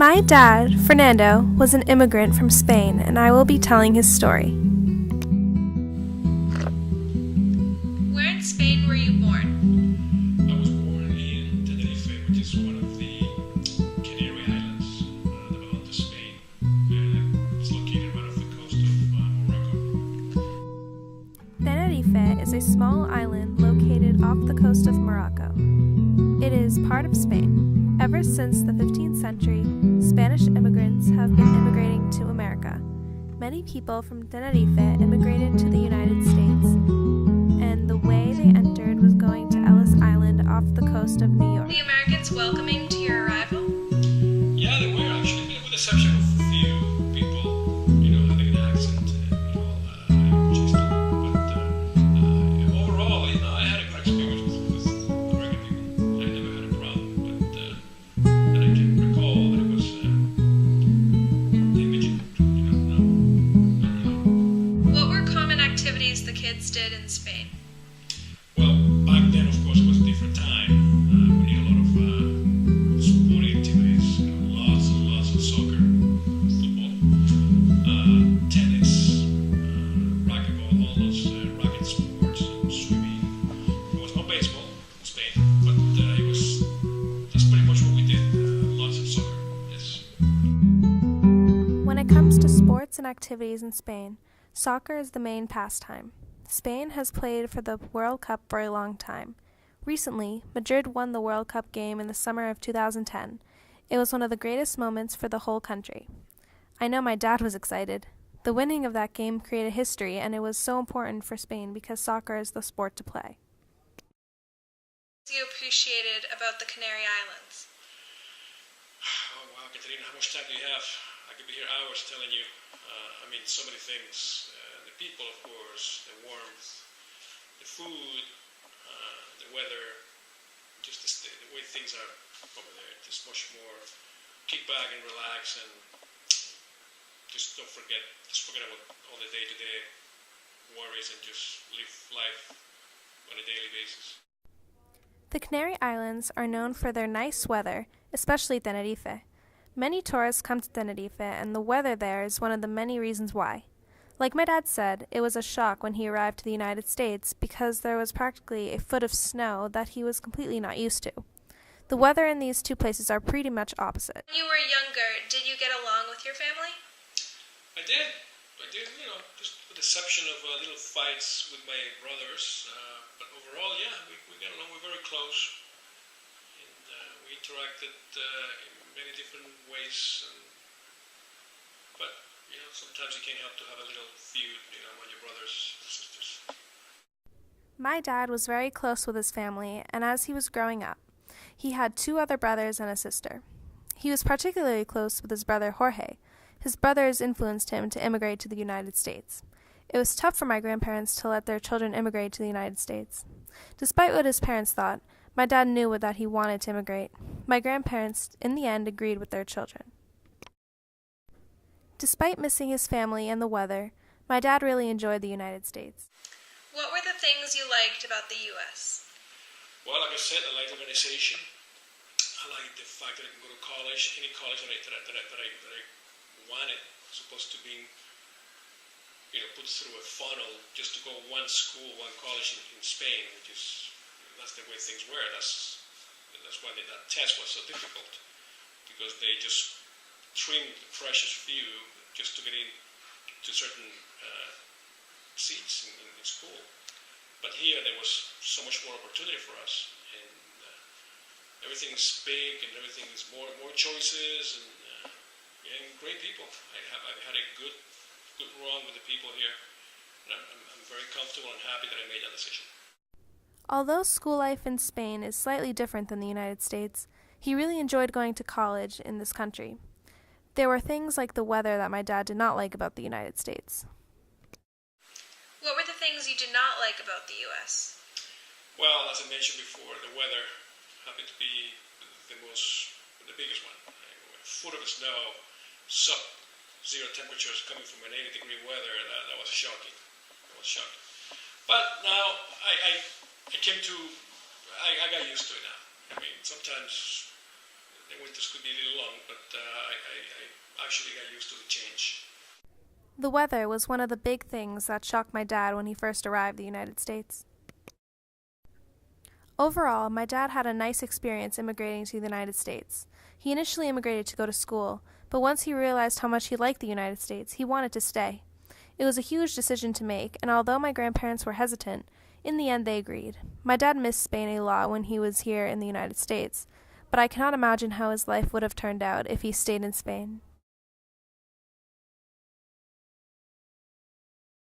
My dad, Fernando, was an immigrant from Spain, and I will be telling his story. Where in Spain were you born? I was born in Tenerife, which is one of the Canary Islands that belong to Spain. It's located right off the coast of Morocco. Tenerife is a small island located off the coast of Morocco. It is part of Spain. Ever since the 15th century, Spanish immigrants have been immigrating to America. Many people from Tenerife immigrated to the United States, and the way they entered was going to Ellis Island off the coast of New York. Were the Americans welcoming to your arrival? Yeah, they were actually, with the exception of a few people, having an accent and just, but overall, I had a great experience with American people. I never had a problem, but that I can recall that it was immigrant, no. What were common activities the kids did in Spain? Well, back then, of course, it was a different time. We did a lot of sporting activities, lots of soccer, football, tennis, racquetball, all those racket sports, swimming. There was no baseball in Spain, but that's pretty much what we did. Lots of soccer, yes. When it comes to sports and activities in Spain, soccer is the main pastime. Spain has played for the World Cup for a long time. Recently, Madrid won the World Cup game in the summer of 2010. It was one of the greatest moments for the whole country. I know my dad was excited. The winning of that game created history, and it was so important for Spain because soccer is the sport to play. What you appreciated about the Canary Islands? Oh wow, Katerina, how much time do you have? I could be here hours telling you. So many things. The people, of course, the warmth, the food, the weather, just the way things are over there. Just much more kick back and relax and just forget about all the day-to-day worries and just live life on a daily basis. The Canary Islands are known for their nice weather, especially Tenerife. Many tourists come to Tenerife, and the weather there is one of the many reasons why. Like my dad said, it was a shock when he arrived to the United States because there was practically a foot of snow that he was completely not used to. The weather in these two places are pretty much opposite. When you were younger, did you get along with your family? I did, just with the exception of little fights with my brothers. But overall, yeah, we got along. We're very close. And we interacted in many different ways. But sometimes you can't help to have a little feud, when your brothers and sisters. My dad was very close with his family, and as he was growing up, he had 2 other brothers and a sister. He was particularly close with his brother Jorge. His brothers influenced him to immigrate to the United States. It was tough for my grandparents to let their children immigrate to the United States. Despite what his parents thought, my dad knew that he wanted to immigrate. My grandparents, in the end, agreed with their children. Despite missing his family and the weather, my dad really enjoyed the United States. What were the things you liked about the U.S.? Well, like I said, I like the organization. I like the fact that I can go to college, any college that I wanted, as opposed to being put through a funnel just to go one school, one college in Spain, that's the way things were. That's why that test was so difficult, because they just trimmed the precious few just to get into certain seats in school. But here there was so much more opportunity for us, and everything's big and everything's more choices and great people. I've had a good run with the people here, and I'm very comfortable and happy that I made that decision. Although school life in Spain is slightly different than the United States, he really enjoyed going to college in this country. There were things like the weather that my dad did not like about the United States. What were the things you did not like about the U.S.? Well, as I mentioned before, the weather happened to be the biggest one. A foot of snow, sub-zero temperatures coming from an 80-degree weather, that was shocking. But now I got used to it now. Sometimes The winters could be a little long, but I actually got used to the change. The weather was one of the big things that shocked my dad when he first arrived in the United States. Overall, my dad had a nice experience immigrating to the United States. He initially immigrated to go to school, but once he realized how much he liked the United States, he wanted to stay. It was a huge decision to make, and although my grandparents were hesitant, in the end they agreed. My dad missed Spain a lot when he was here in the United States, but I cannot imagine how his life would have turned out if he stayed in Spain.